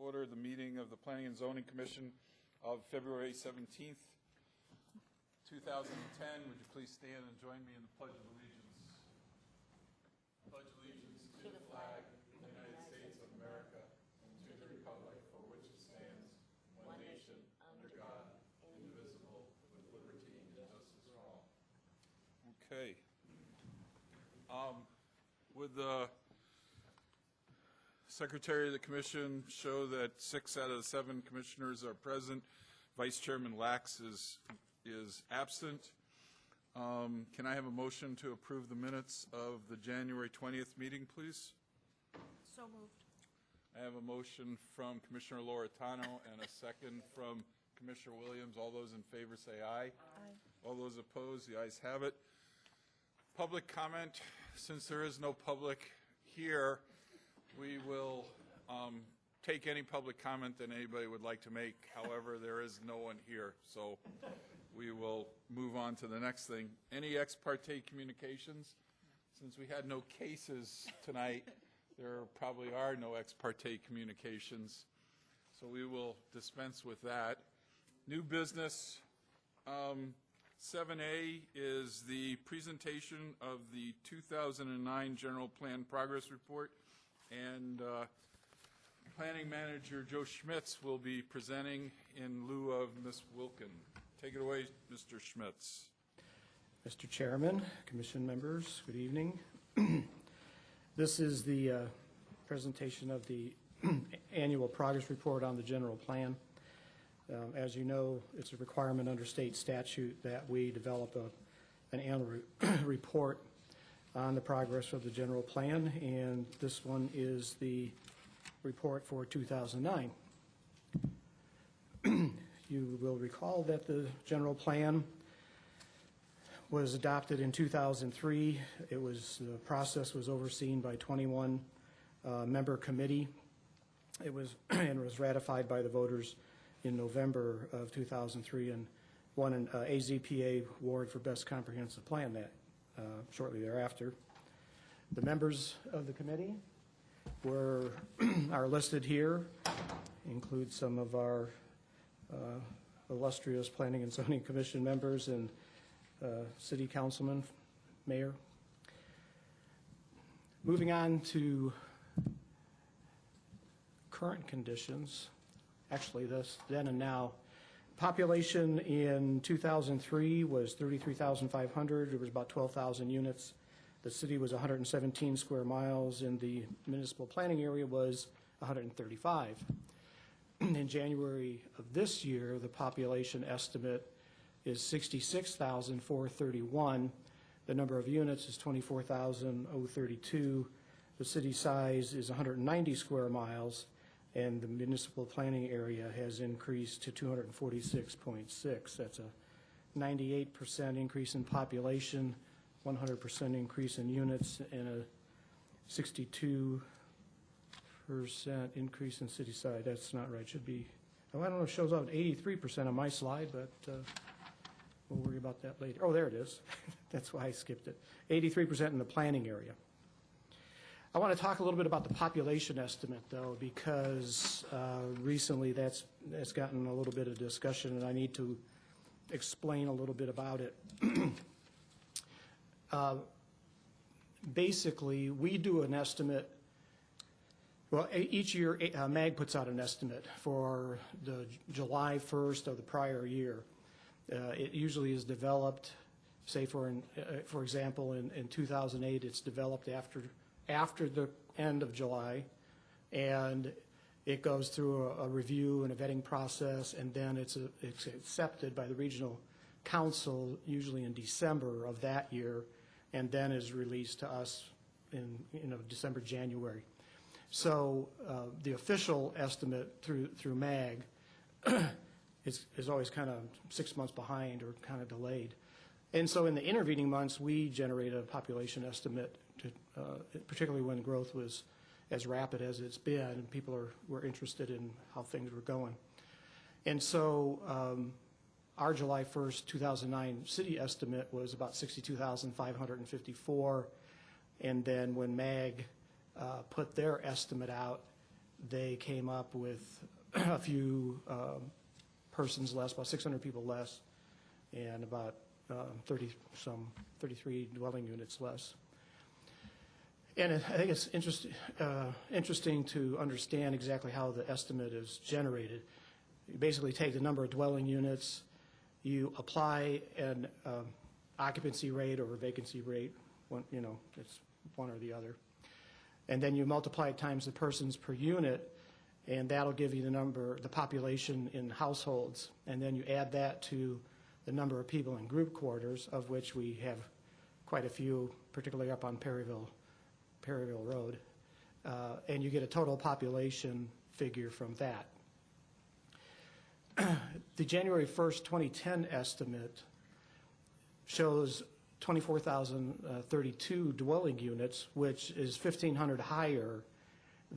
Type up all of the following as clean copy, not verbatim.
order the meeting of the Planning and Zoning Commission of February 17th, 2010. Would you please stand and join me in the Pledge of Allegiance? Pledge allegiance to the flag of the United States of America and to the republic for which it stands, one nation, under God, indivisible, with liberty and justice for all. Okay. Would the Secretary of the Commission show that 6 out of the 7 commissioners are present? Vice Chairman Lax is absent. Can I have a motion to approve the minutes of the January 20th meeting, please? So moved. I have a motion from Commissioner Loretano and a second from Commissioner Williams. All those in favor say aye. Aye. All those opposed, the ayes have it. Public comment. Since there is no public here, we will take any public comment that anybody would like to make. However, there is no one here, so we will move on to the next thing. Any ex parte communications? Since we had no cases tonight, there probably are no ex parte communications, so we will dispense with that. New business. 7A is the presentation of the 2009 General Plan Progress Report, and Planning Manager Joe Schmitz will be presenting in lieu of Ms. Wilkin. Take it away, Mr. Schmitz. Mr. Chairman, Commission members, good evening. This is the presentation of the annual progress report on the General Plan. As you know, it's a requirement under state statute that we develop an annual report on the progress of the general plan, and this one is the report for 2009. You will recall that the general plan was adopted in 2003. The process was overseen by 21 member committee. It was and was ratified by the voters in November of 2003 and won an AZPA award for Best Comprehensive Plan that shortly thereafter. The members of the committee are listed here, include some of our illustrious Planning and Zoning Commission members and city councilman, mayor. Moving on to current conditions. Actually, this then and now. Population in 2003 was 33,500. There was about 12,000 units. The city was 117 square miles, and the municipal planning area was 135. In January of this year, the population estimate is 66,431. The number of units is 24,032. The city size is 190 square miles, and the municipal planning area has increased to 246.6. That's a 98% increase in population, 100% increase in units, and a 62% increase in city size. That's not right. It should be, I don't know, it shows up 83% on my slide, but we'll worry about that later. Oh, there it is. That's why I skipped it. 83% in the planning area. I want to talk a little bit about the population estimate, though, because recently that's gotten a little bit of discussion, and I need to explain a little bit about it. Basically, we do an estimate. Well, each year, MAG puts out an estimate for the July 1st of the prior year. It usually is developed, say, for example, in 2008, it's developed after the end of July, and it goes through a review and a vetting process, and then it's accepted by the regional council usually in December of that year, and then is released to us in December, January. So the official estimate through MAG is always kind of 6 months behind or kind of delayed. And so in the intervening months, we generate a population estimate, particularly when growth was as rapid as it's been, and people were interested in how things were going. And so our July 1st, 2009 city estimate was about 62,554, and then when MAG put their estimate out, they came up with a few persons less, about 600 people less, and about 33 dwelling units less. And I think it's interesting to understand exactly how the estimate is generated. You basically take the number of dwelling units, you apply an occupancy rate or a vacancy rate, it's one or the other, and then you multiply it times the persons per unit, and that'll give you the population in households, and then you add that to the number of people in group quarters, of which we have quite a few, particularly up on Perryville Road, and you get a total population figure from that. The January 1st, 2010 estimate shows 24,032 dwelling units, which is 1,500 higher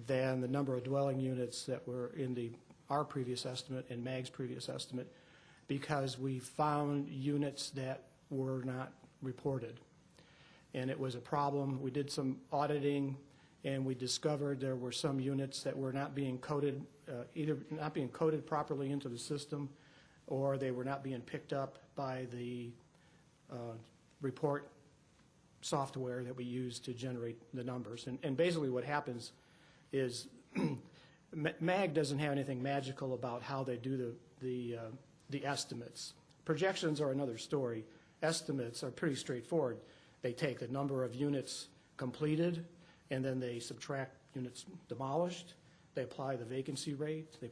than the number of dwelling units that were in our previous estimate and MAG's previous estimate, because we found units that were not reported. And it was a problem. We did some auditing, and we discovered there were some units that were not being coded, either not being coded properly into the system, or they were not being picked up by the report software that we use to generate the numbers. And basically what happens is MAG doesn't have anything magical about how they do the estimates. Projections are another story. Estimates are pretty straightforward. They take the number of units completed, and then they subtract units demolished. They apply the vacancy rate. They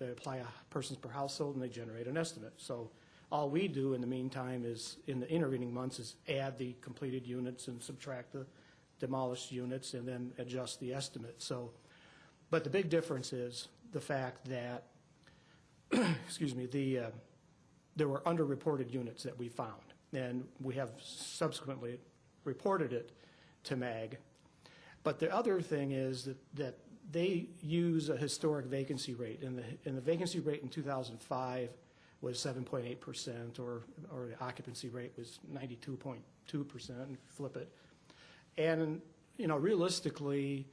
apply persons per household, and they generate an estimate. So all we do in the meantime is, in the intervening months, is add the completed units and subtract the demolished units, and then adjust the estimate. So, but the big difference is the fact that, excuse me, there were underreported units that we found, and we have subsequently reported it to MAG. But the other thing is that they use a historic vacancy rate, and the vacancy rate in 2005 was 7.8%, or the occupancy rate was 92.2%, and flip it. And, realistically,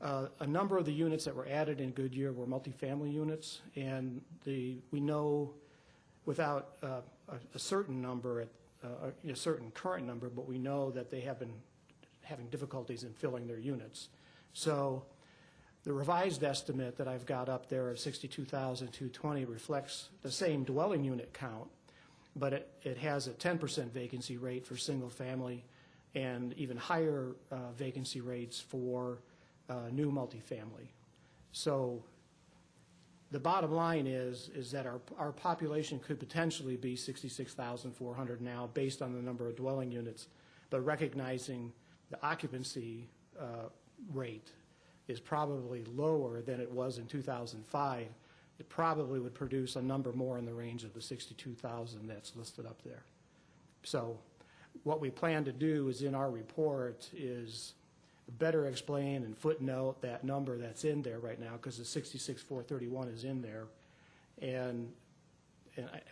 a number of the units that were added in Goodyear were multifamily units, and we know without a certain number, a certain current number, but we know that they have been having difficulties in filling their units. So the revised estimate that I've got up there of 62,220 reflects the same dwelling unit count, but it has a 10% vacancy rate for single family and even higher vacancy rates for new multifamily. So the bottom line is that our population could potentially be 66,400 now based on the number of dwelling units, but recognizing the occupancy rate is probably lower than it was in 2005, it probably would produce a number more in the range of the 62,000 that's listed up there. So what we plan to do is, in our report, is better explain and footnote that number that's in there right now, because the 66,431 is in there, and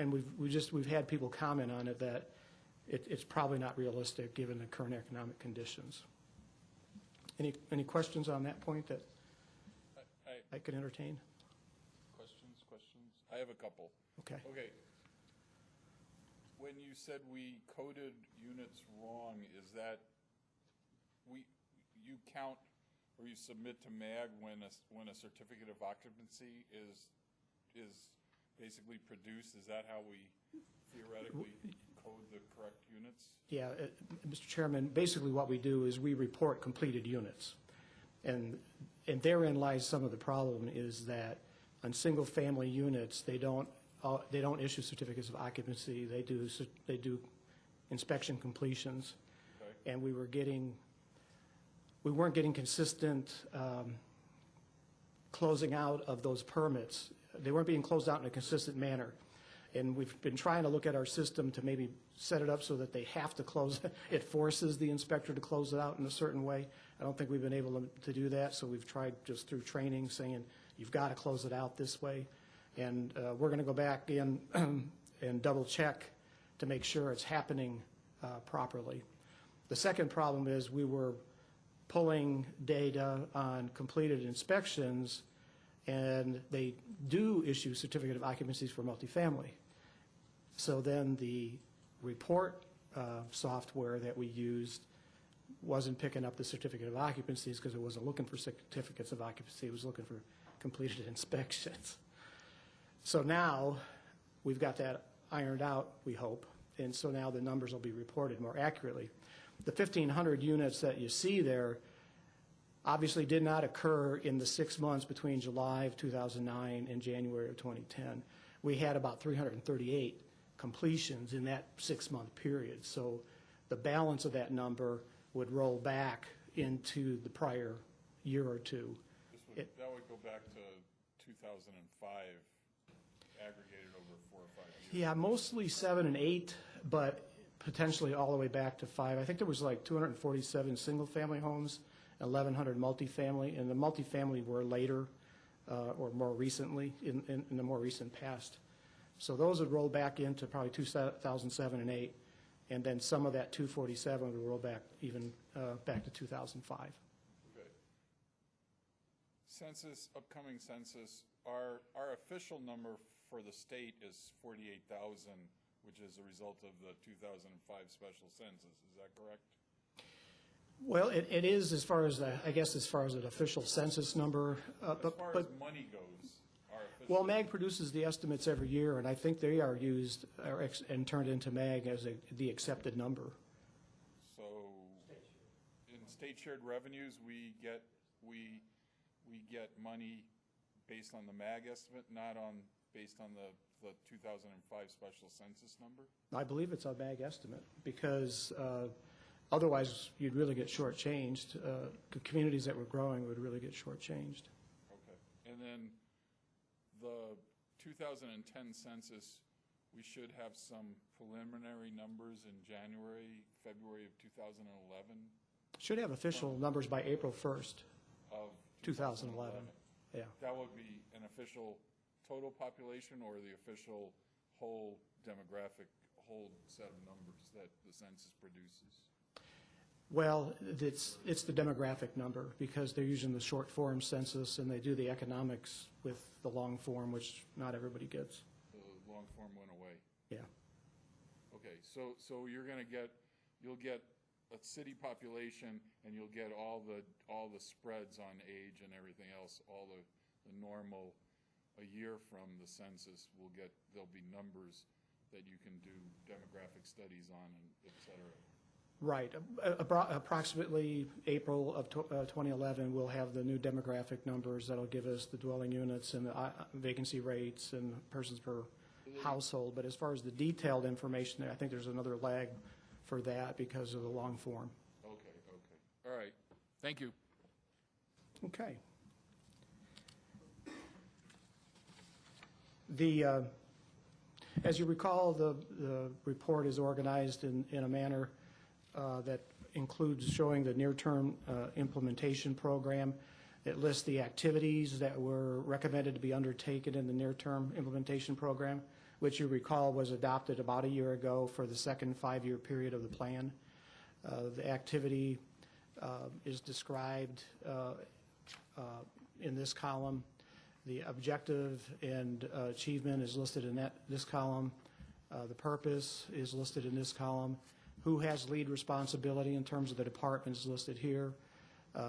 we've had people comment on it that it's probably not realistic given the current economic conditions. Any questions on that point that I could entertain? Questions? I have a couple. Okay. Okay. When you said we coded units wrong, is that you count or you submit to MAG when a certificate of occupancy is basically produced? Is that how we theoretically code the correct units? Yeah, Mr. Chairman, basically what we do is we report completed units. And therein lies some of the problem, is that on single family units, they don't issue certificates of occupancy. They do inspection completions. Okay. And we weren't getting consistent closing out of those permits. They weren't being closed out in a consistent manner. And we've been trying to look at our system to maybe set it up so that they have to close it. It forces the inspector to close it out in a certain way. I don't think we've been able to do that, so we've tried just through training saying, you've got to close it out this way. And we're going to go back in and double check to make sure it's happening properly. The second problem is we were pulling data on completed inspections and they do issue certificate of occupancies for multifamily. So then the report software that we used wasn't picking up the certificate of occupancies because it wasn't looking for certificates of occupancy, it was looking for completed inspections. So now, we've got that ironed out, we hope, and so now the numbers will be reported more accurately. The 1,500 units that you see there obviously did not occur in the 6 months between July of 2009 and January of 2010. We had about 338 completions in that 6-month period, so the balance of that number would roll back into the prior year or two. That would go back to 2005, aggregated over 4 or 5 years. Yeah, mostly 7 and 8, but potentially all the way back to 5. I think there was like 247 single-family homes, 1,100 multifamily, and the multifamily were later or more recently, in the more recent past. So those would roll back into probably 2007 and 8, and then some of that 247 would roll back even back to 2005. Okay. Census, upcoming census, our official number for the state is 48,000, which is a result of the 2005 special census. Is that correct? Well, it is as far as, I guess, as far as an official census number. As far as money goes, our official... Well, MAG produces the estimates every year, and I think they are used and turned into MAG as the accepted number. So, in state shared revenues, we get money based on the MAG estimate, not based on the 2005 special census number? I believe it's a MAG estimate, because otherwise you'd really get shortchanged. Communities that were growing would really get shortchanged. Okay. And then the 2010 census, we should have some preliminary numbers in January, February of 2011? Should have official numbers by April 1st of 2011. Yeah. That would be an official total population or the official whole demographic, whole set of numbers that the census produces? Well, it's the demographic number, because they're using the short form census and they do the economics with the long form, which not everybody gets. The long form went away. Yeah. Okay, so you'll get a city population, and you'll get all the spreads on age and everything else, all the normal. A year from the census, there'll be numbers that you can do demographic studies on, and et cetera. Right. Approximately April of 2011, we'll have the new demographic numbers that'll give us the dwelling units and the vacancy rates and persons per household. But as far as the detailed information, I think there's another lag for that because of the long form. Okay. All right. Thank you. Okay. As you recall, the report is organized in a manner that includes showing the near-term implementation program. It lists the activities that were recommended to be undertaken in the near-term implementation program, which you recall was adopted about a year ago for the second 5-year period of the plan. The activity is described in this column. The objective and achievement is listed in this column. The purpose is listed in this column. Who has lead responsibility in terms of the department is listed here.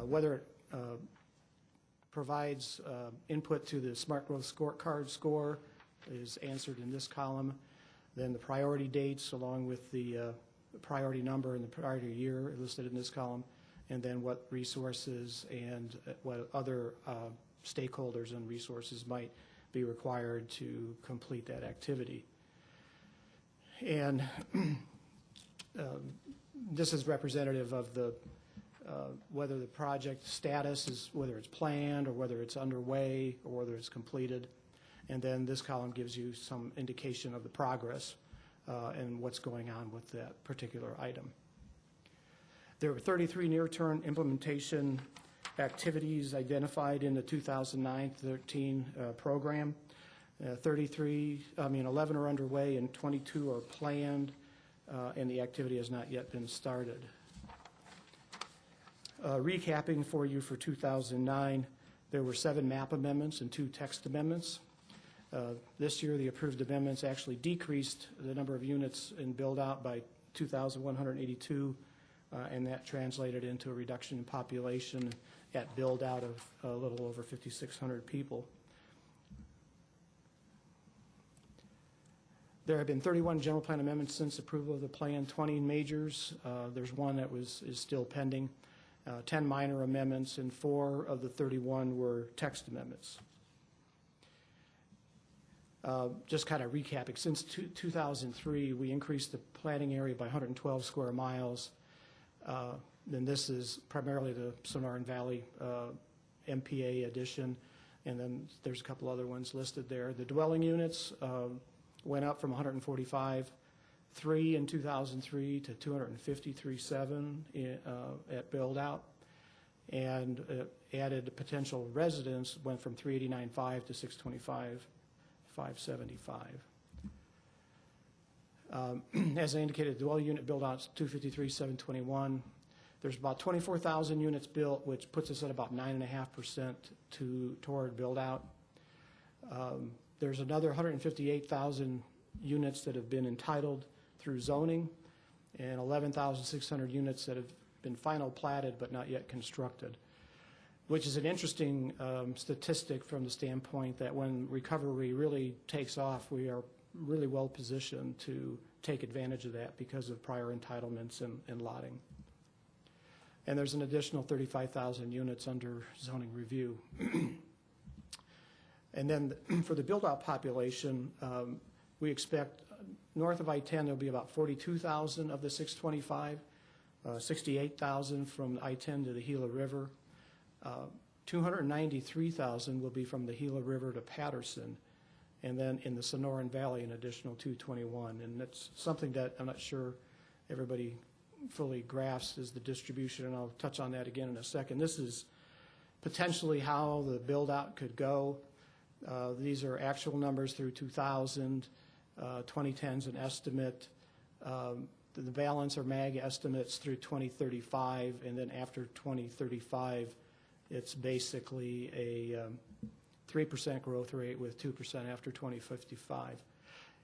Whether it provides input to the Smart Growth Scorecard score is answered in this column. Then the priority dates along with the priority number and the priority year are listed in this column. And then what resources and what other stakeholders and resources might be required to complete that activity. And this is representative of the whether the project status is, whether it's planned or whether it's underway or whether it's completed. And then this column gives you some indication of the progress and what's going on with that particular item. There were 33 near-term implementation activities identified in the 2009-13 program. 11 are underway and 22 are planned, and the activity has not yet been started. Recapping for you for 2009, There were 7 map amendments and 2 text amendments. This year, the approved amendments actually decreased the number of units in build-out by 2,182, and that translated into a reduction in population at build-out of a little over 5,600 people. There have been 31 general plan amendments since approval of the plan, 20 majors. There's one that is still pending, 10 minor amendments, and 4 of the 31 were text amendments. Just kind of recapping, since 2003, we increased the planning area by 112 square miles. Then this is primarily the Sonoran Valley MPA addition, and then there's a couple other ones listed there. The dwelling units went up from 145.3 in 2003 to 253.7 at build-out, and added potential residents went from 389.5 to 625.575. As I indicated, the dwelling unit build-out is 253.721. There's about 24,000 units built, which puts us at about 9.5% toward build-out. There's another 158,000 units that have been entitled through zoning, and 11,600 units that have been final platted but not yet constructed, which is an interesting statistic from the standpoint that when recovery really takes off, we are really well positioned to take advantage of that because of prior entitlements and lotting. And there's an additional 35,000 units under zoning review. And then for the build-out population, we expect north of I-10 there'll be about 42,000 of the 625, 68,000 from I-10 to the Gila River. 293,000 will be from the Gila River to Patterson, and then in the Sonoran Valley an additional 221. And that's something that I'm not sure everybody fully grasps is the distribution, and I'll touch on that again in a second. This is potentially how the build-out could go. These are actual numbers through 2000. 2010's an estimate. The balance are MAG estimates through 2035, and then after 2035, it's basically a 3% growth rate with 2% after 2055.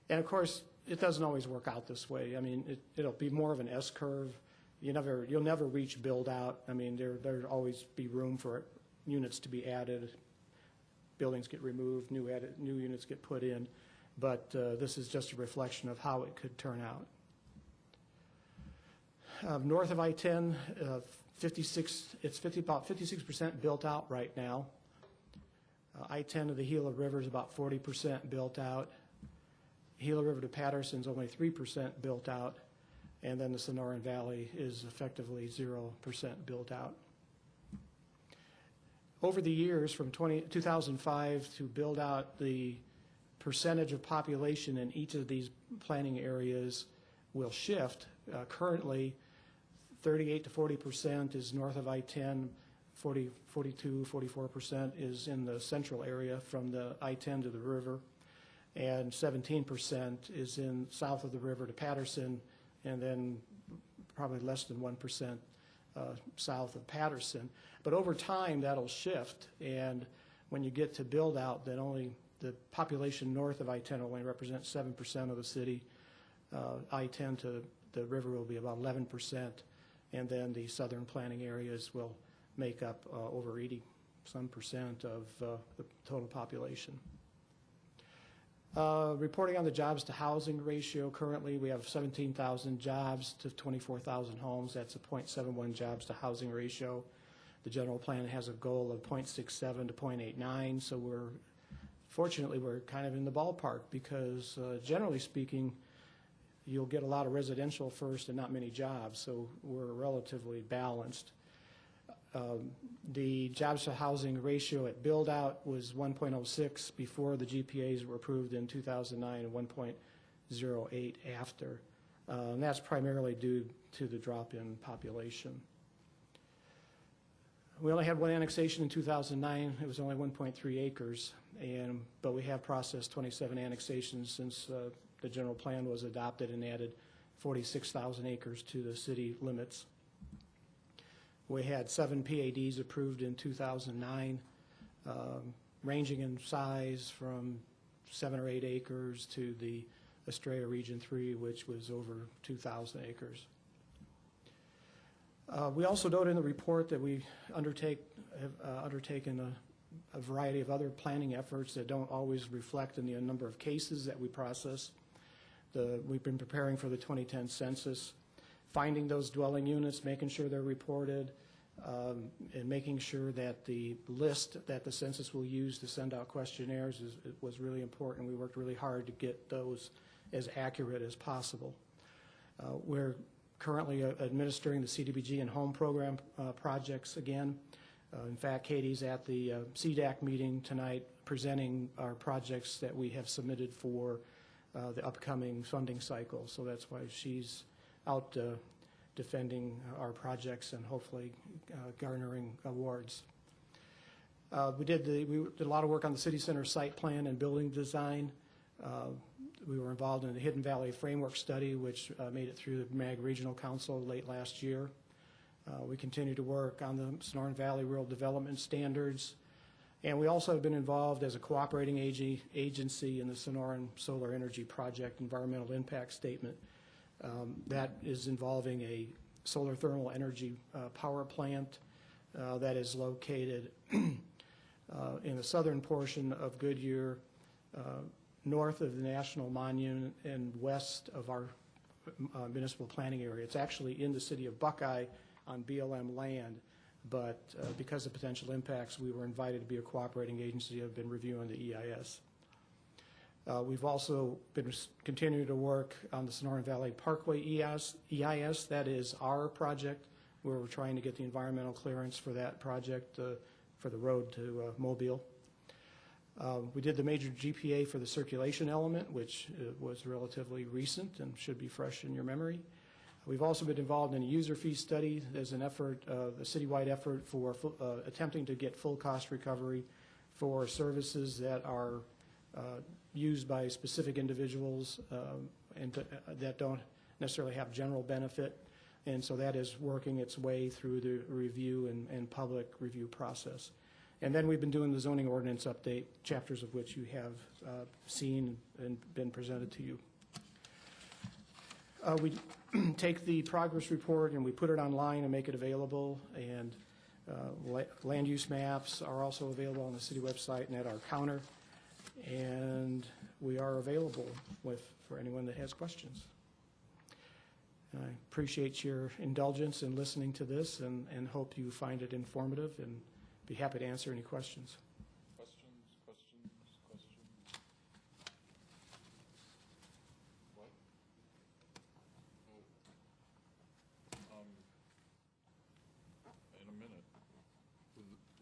And of course, it doesn't always work out this way. I mean, it'll be more of an S curve. You'll never reach build out. I mean, there'll always be room for units to be added. Buildings get removed, new units get put in. But this is just a reflection of how it could turn out. North of I-10, about 56% built out right now. I-10 to the Gila River is about 40% built out. Gila River to Patterson is only 3% built out, and then the Sonoran Valley is effectively 0% built out. Over the years, from 2005 to build out, the percentage of population in each of these planning areas will shift. Currently, 38 to 40% is north of I-10, 42, 44% is in the central area from the I-10 to the river, and 17% is in south of the river to Patterson, and then probably less than 1% south of Patterson. But over time, that'll shift, and when you get to build out, then only the population north of I-10 only represents 7% of the city. I-10 to the river will be about 11%, and then the southern planning areas will make up over 80% of the total population. Reporting on the jobs to housing ratio, currently we have 17,000 jobs to 24,000 homes. That's a 0.71 jobs to housing ratio. The general plan has a goal of 0.67 to 0.89, so fortunately we're kind of in the ballpark because generally speaking, you'll get a lot of residential first and not many jobs, so we're relatively balanced. The jobs to housing ratio at build out was 1.06 before the GPAs were approved in 2009 and 1.08 after. And that's primarily due to the drop in population. We only had one annexation in 2009. It was only 1.3 acres, but we have processed 27 annexations since the general plan was adopted and added 46,000 acres to the city limits. We had 7 PADs approved in 2009. ranging in size from 7 or 8 acres to the Estrella Region 3, which was over 2,000 acres. We also note in the report that we have undertaken a variety of other planning efforts that don't always reflect in the number of cases that we process. We've been preparing for the 2010 census, finding those dwelling units, making sure they're reported, and making sure that the list that the census will use to send out questionnaires was really important. We worked really hard to get those as accurate as possible. We're currently administering the CDBG and home program projects again. In fact, Katie's at the CDAC meeting tonight presenting our projects that we have submitted for the upcoming funding cycle. So that's why she's out defending our projects and hopefully garnering awards. We did a lot of work on the city center site plan and building design. We were involved in the Hidden Valley Framework Study, which made it through the MAG Regional Council late last year. We continue to work on the Sonoran Valley Rural Development Standards. And we also have been involved as a cooperating agency in the Sonoran Solar Energy Project Environmental Impact Statement. That is involving a solar thermal energy power plant that is located in the southern portion of Goodyear, north of the National Monument and west of our municipal planning area. It's actually in the city of Buckeye on BLM land, but because of potential impacts, we were invited to be a cooperating agency. Have been reviewing the EIS. We've also been continuing to work on the Sonoran Valley Parkway EIS. That is our project where we're trying to get the environmental clearance for that project for the road to Mobile. We did the major GPA for the circulation element, which was relatively recent and should be fresh in your memory. We've also been involved in a user fee study. There's an effort, a citywide effort for attempting to get full cost recovery for services that are used by specific individuals and that don't necessarily have general benefit. And so that is working its way through the review and public review process. And then we've been doing the zoning ordinance update, chapters of which you have seen and been presented to you. We take the progress report and we put it online and make it available, and land use maps are also available on the city website and at our counter, and we are available for anyone that has questions. I appreciate your indulgence in listening to this and hope you find it informative, and be happy to answer any questions.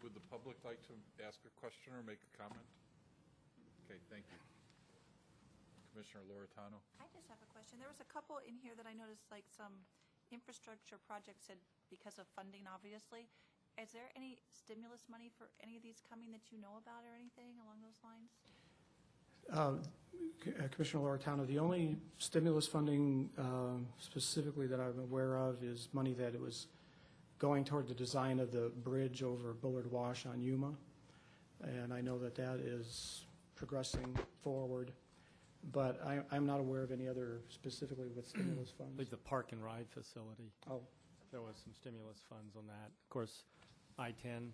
Would the public like to ask a question or make a comment? Okay, thank you. Commissioner Loretano. I just have a question. There was a couple in here that I noticed, like some infrastructure projects said because of funding, obviously. Is there any stimulus money for any of these coming that you know about or anything along those lines? Commissioner Loretano, the only stimulus funding specifically that I'm aware of is money that it was going toward the design of the bridge over Bullard Wash on Yuma, and I know that that is progressing forward, but I'm not aware of any other specifically with stimulus funds. I believe the park and ride facility. Oh, There was some stimulus funds on that. Of course, I-10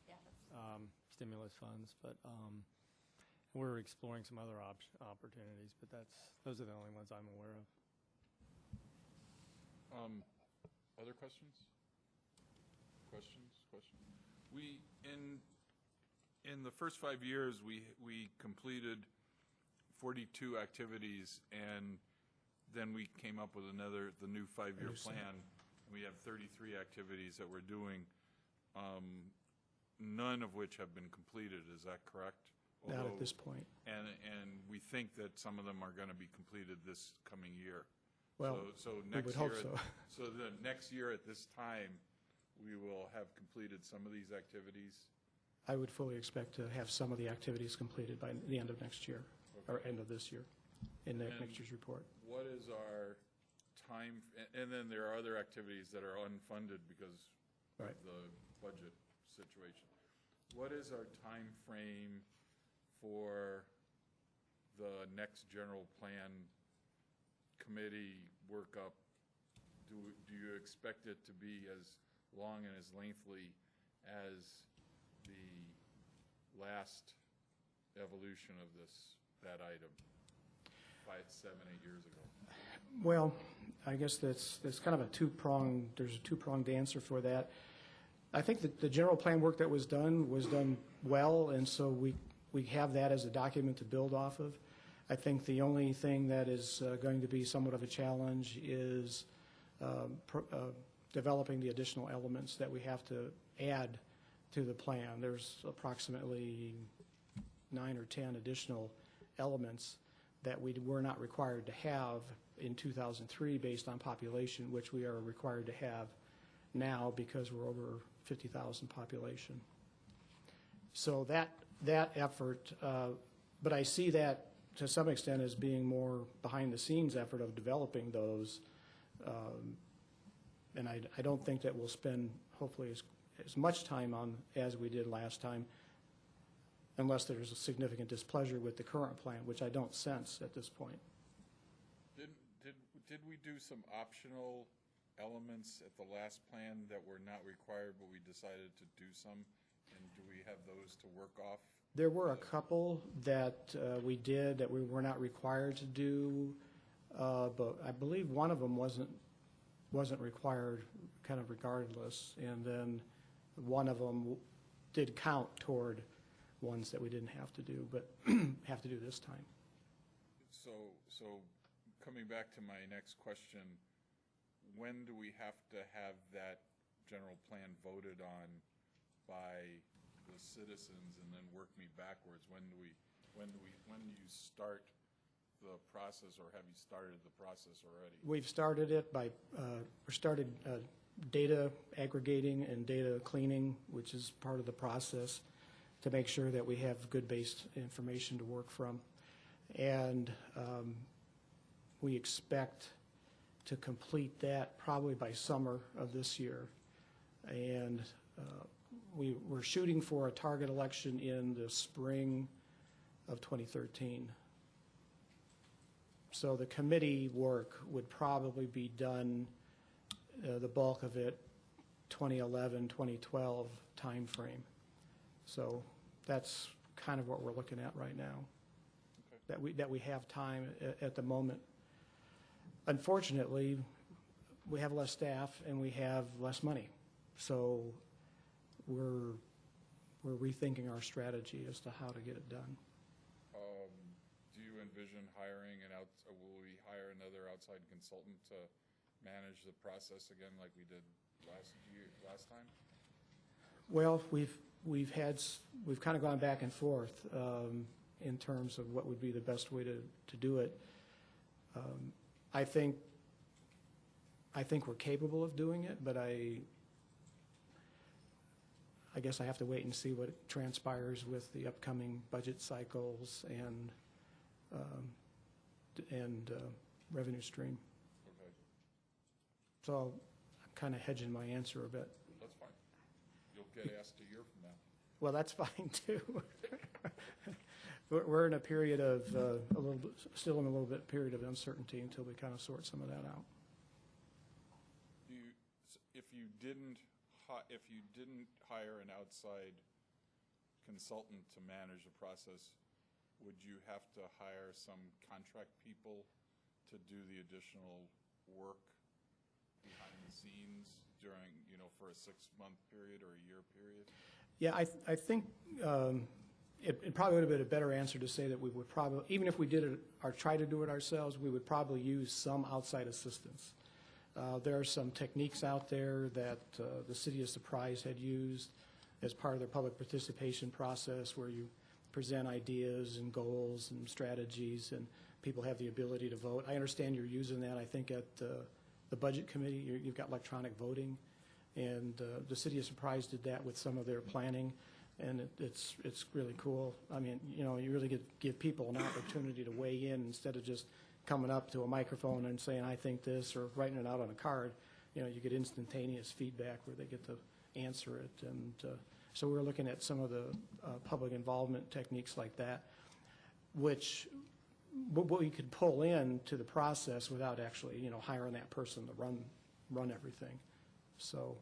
Yeah. stimulus funds, but we're exploring some other opportunities, but those are the only ones I'm aware of. Other questions? Questions? We in the first 5 years we completed 42 activities, and then we came up with the new 5-year plan. We have 33 activities that we're doing, none of which have been completed. Is that correct? not at this point. And we think that some of them are going to be completed this coming year. Well, so we next would year, hope so. So the next year at this time, we will have completed some of these activities. I would fully expect to have some of the activities completed by the end of next year, or end of this year, in next year's report. What is our time, and then there are other activities that are unfunded because Right. of the budget situation. what is our time frame for the next general plan committee workup? Do you expect it to be as long and as lengthy as the last evolution of that item 5, 7, 8 years ago? Well, I guess that's kind of there's a two-pronged answer for that. I think that the general plan work that was done well, and so we have that as a document to build off of. I think the only thing that is going to be somewhat of a challenge is developing the additional elements that we have to add to the plan. There's approximately 9 or 10 additional elements that we were not required to have in 2003 based on population, which we are required to have now because we're over 50,000 population. So that effort, but I see that to some extent as being more behind the scenes effort of developing those, and I don't think that we'll spend hopefully as much time on as we did last time, unless there's a significant displeasure with the current plan, which I don't sense at this point. Did we do some optional elements at the last plan that were not required, but we decided to do some? And do we have those to work off? There were a couple that we did that we were not required to do, but I believe one of them wasn't required, kind of regardless, and then one of them did count toward ones that we didn't have to do, but have to do this time. So coming back to my next question, when do we have to have that general plan voted on by the citizens, and then work me backwards? When do you start the process, or have you started the process already? We've started it data aggregating and data cleaning, which is part of the process to make sure that we have good based information to work from. And we expect to complete that probably by summer of this year. And we're shooting for a target election in the spring of 2013. So the committee work would probably be done, the bulk of it, 2011, 2012 timeframe. So that's kind of what we're looking at right now, okay. that we have time at the moment. Unfortunately, we have less staff and we have less money. So we're rethinking our strategy as to how to get it done. Do you envision hiring will we hire another outside consultant to manage the process again like we did last time? Well, we've kind of gone back and forth in terms of what would be the best way to do it. I think we're capable of doing it, but I guess I have to wait and see what transpires with the upcoming budget cycles and revenue stream. Okay. So I'm kind of hedging my answer a bit. That's fine. You'll get asked a year from now. Well, that's fine too. We're in a period of still in a little bit period of uncertainty until we kind of sort some of that out. If you didn't hire an outside consultant to manage the process, would you have to hire some contract people to do the additional work behind the scenes during, for a 6-month period or a year period? Yeah, I think it probably would have been a better answer to say that we would probably, even if we did it or try to do it ourselves, we would probably use some outside assistance. There are some techniques out there that the City of Surprise had used as part of their public participation process, where you present ideas and goals and strategies, and people have the ability to vote. I understand you're using that, I think, at the Budget Committee. You've got electronic voting, and the City of Surprise did that with some of their planning, and it's really cool. I mean, you really give people an opportunity to weigh in instead of just coming up to a microphone and saying, I think this, or writing it out on a card. You get instantaneous feedback where they get to answer it, and So we're looking at some of the public involvement techniques like that, which what we could pull in to the process without actually, hiring that person to run everything. So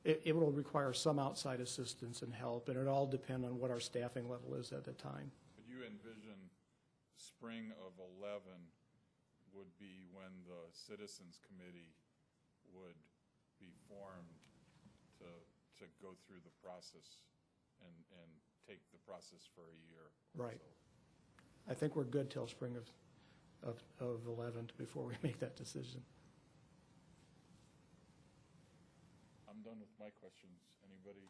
it will require some outside assistance and help, and it all depend on what our staffing level is at the time. But you envision spring of 11 would be when the Citizens Committee would be formed to go through the process and take the process for a year. Right. So, I think we're good till spring of 11 before we make that decision. I'm done with my questions. Anybody?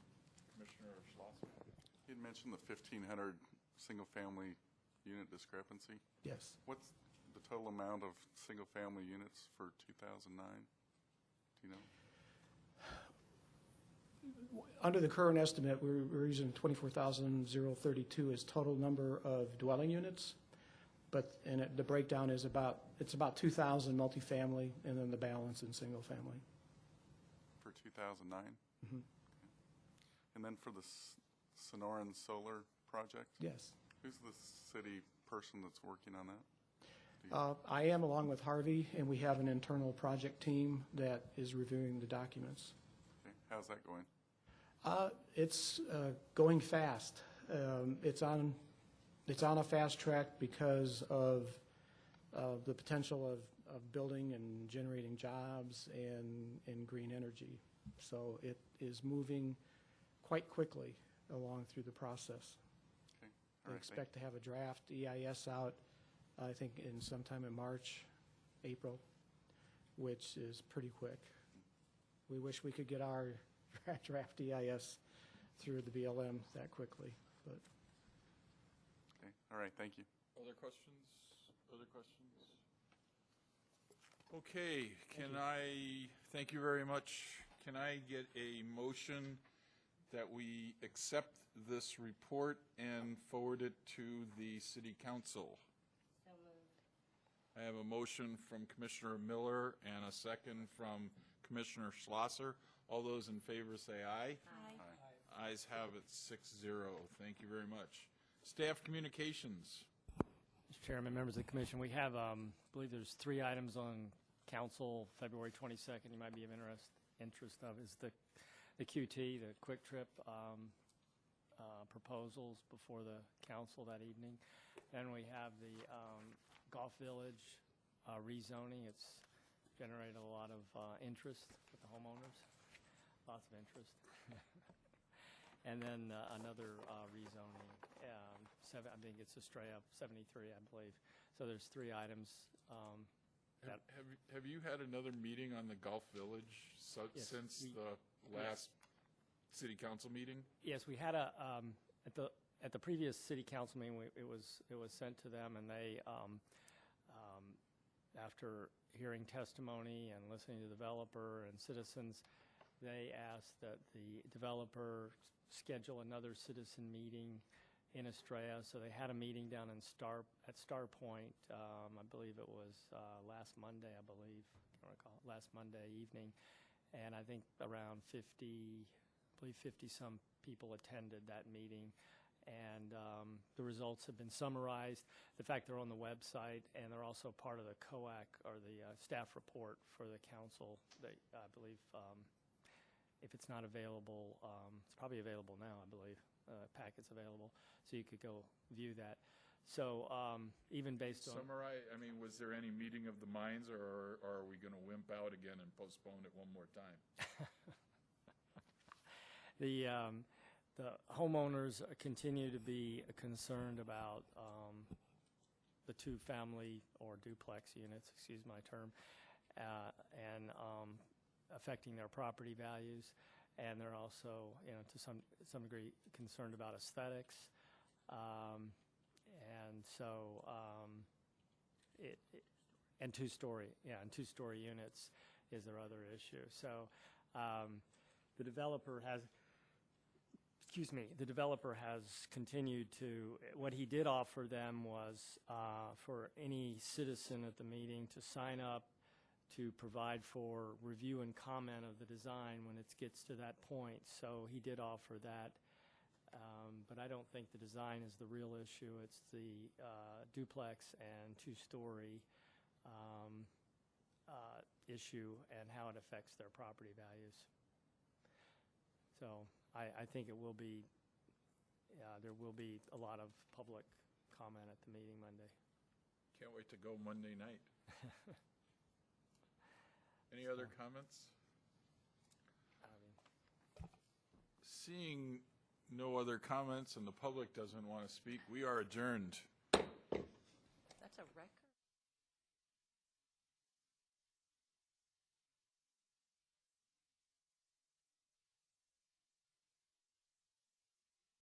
Commissioner Schlosser? You had mentioned the 1,500 single-family unit discrepancy. Yes. What's the total amount of single-family units for 2009? Do you know? Under the current estimate, we're using 24,032 as total number of dwelling units, and the breakdown is it's about 2,000 multifamily, and then the balance in single family. For 2009? Mm-hmm. And then for the Sonoran Solar project? Yes. Who's the city person that's working on that? I am, along with Harvey, and we have an internal project team that is reviewing the documents. Okay. How's that going? It's going fast. It's on a fast track because of the potential of building and generating jobs and green energy. So it is moving quite quickly along through the process. Okay. I All right, expect to have a draft EIS out, I think, in sometime in March, April, which is pretty quick. We wish we could get our draft EIS through the BLM that quickly, but. Okay. All right. Thank you. Other questions? Other questions? Okay, thank you very much. Can I get a motion that we accept this report and forward it to the city council? So moved. I have a motion from Commissioner Miller and a second from Commissioner Schlosser. All those in favor say aye. Aye. Ayes have it, 6-0. Thank you very much. Staff communications. Mr. Chairman, members of the commission, we have, I believe there's 3 items on council February 22nd you might be of interest of is the QT, the Quick Trip proposals before the council that evening. Then we have the Golf Village rezoning. It's generated a lot of interest with the homeowners, lots of interest. And then another rezoning, I think it's Estrella 73, I believe. So there's 3 items. Have you had another meeting on the Gulf Village Yes, since the last city council meeting? Yes, we had at the previous city council meeting. It was sent to them, and they, after hearing testimony and listening to the developer and citizens, they asked that the developer schedule another citizen meeting in Estrella. So they had a meeting down at Star Point. I believe it was last Monday. I believe, I can't recall, last Monday evening, and I think around 50-some people attended that meeting. And the results have been summarized. In fact, they're on the website, and they're also part of the COAC, or the staff report for the council. They, I believe, if it's not available, it's probably available now, I believe. Packets available, so you could go view that. So even based on... Summarize, I mean, was there any meeting of the minds, or are we going to wimp out again and postpone it one more time? The homeowners continue to be concerned about the 2-family or duplex units, excuse my term, and affecting their property values. And they're also, to some degree, concerned about aesthetics. And so, and two-story units is their other issue. So the developer has continued to, what he did offer them was for any citizen at the meeting to sign up to provide for review and comment of the design when it gets to that point. So he did offer that. But I don't think the design is the real issue. It's the duplex and two-story issue and how it affects their property values. So I think it will be, there will be a lot of public comment at the meeting Monday. Can't wait to go Monday night. Any other comments? Seeing no other comments and the public doesn't want to speak, we are adjourned. That's a record.